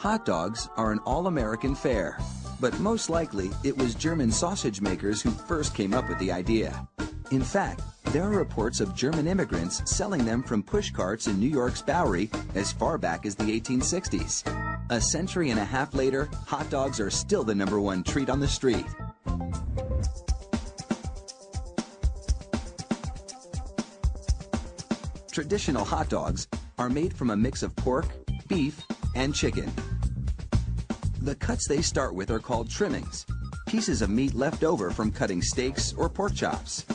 Hot dogs are an all-American fare, but most likely it was German sausage makers who first came up with the idea. In fact, there are reports of German immigrants selling them from push carts in New York's Bowery as far back as the 1860s. A century and a half later, hot dogs are still the #1 treat on the street. Traditional hot dogs are made from a mix of pork, beef, and chicken. The cuts they start with are called trimmings, pieces of meat left over from cutting steaks or pork chops.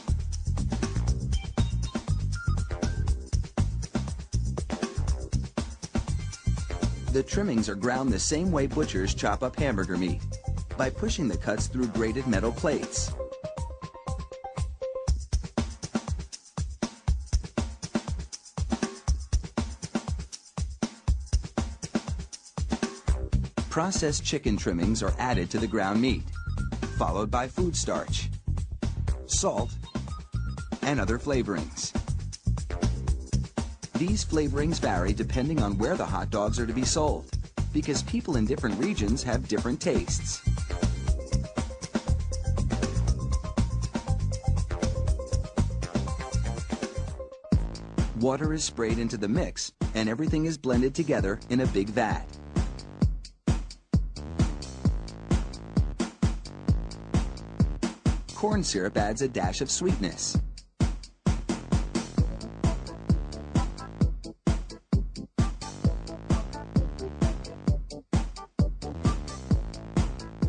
The trimmings are ground the same way butchers chop up hamburger meat, by pushing the cuts through grated metal plates. Processed chicken trimmings are added to the ground meat, followed by food starch, salt, and other flavorings. These flavorings vary depending on where the hot dogs are to be sold, because people in different regions have different tastes. Water is sprayed into the mix, and everything is blended together in a big vat. Corn syrup adds a dash of sweetness.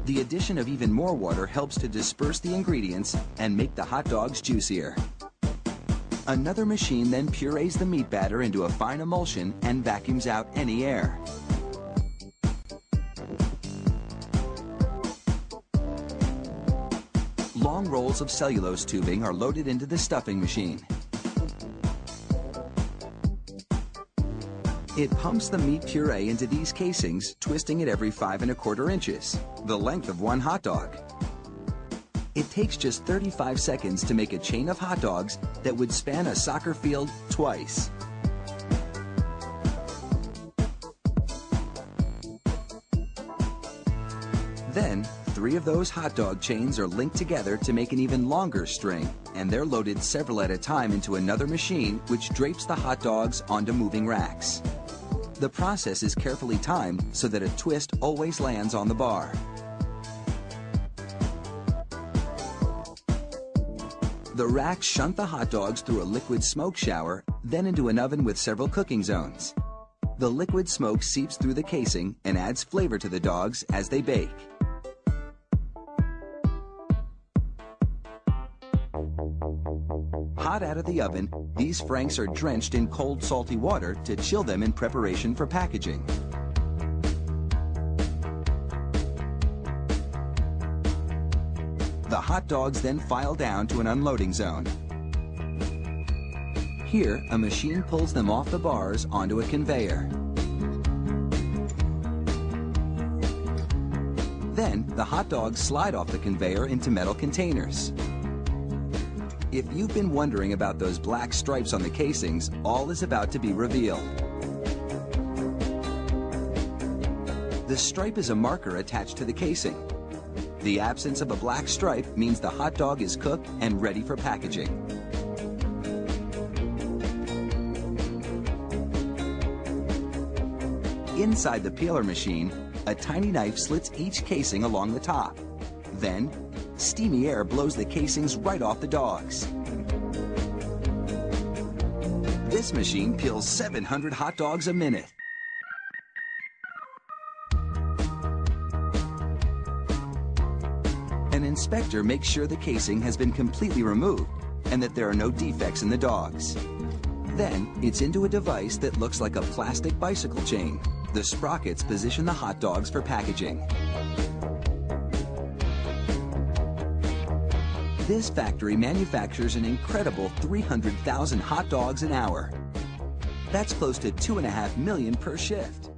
The addition of even more water helps to disperse the ingredients and make the hot dogs juicier. Another machine then purees the meat batter into a fine emulsion and vacuums out any air. Long rolls of cellulose tubing are loaded into the stuffing machine. It pumps the meat puree into these casings, twisting it every 5 1/4 inches, the length of one hot dog. It takes just 35 seconds to make a chain of hot dogs that would span a soccer field twice. Then, 3 of those hot dog chains are linked together to make an even longer string, and they're loaded several at a time into another machine which drapes the hot dogs onto moving racks. The process is carefully timed so that a twist always lands on the bar. The racks shunt the hot dogs through a liquid smoke shower, then into an oven with several cooking zones. The liquid smoke seeps through the casing and adds flavor to the dogs as they bake. Hot out of the oven, these franks are drenched in cold, salty water to chill them in preparation for packaging. The hot dogs then file down to an unloading zone. Here, a machine pulls them off the bars onto a conveyor. Then, the hot dogs slide off the conveyor into metal containers. If you've been wondering about those black stripes on the casings, all is about to be revealed. The stripe is a marker attached to the casing. The absence of a black stripe means the hot dog is cooked and ready for packaging. Inside the peeler machine, a tiny knife slits each casing along the top. Then, steamy air blows the casings right off the dogs. This machine peels 700 hot dogs a minute. An inspector makes sure the casing has been completely removed and that there are no defects in the dogs. Then, it's into a device that looks like a plastic bicycle chain. The sprockets position the hot dogs for packaging. This factory manufactures an incredible 300,000 hot dogs an hour. That's close to 2.5 million per shift.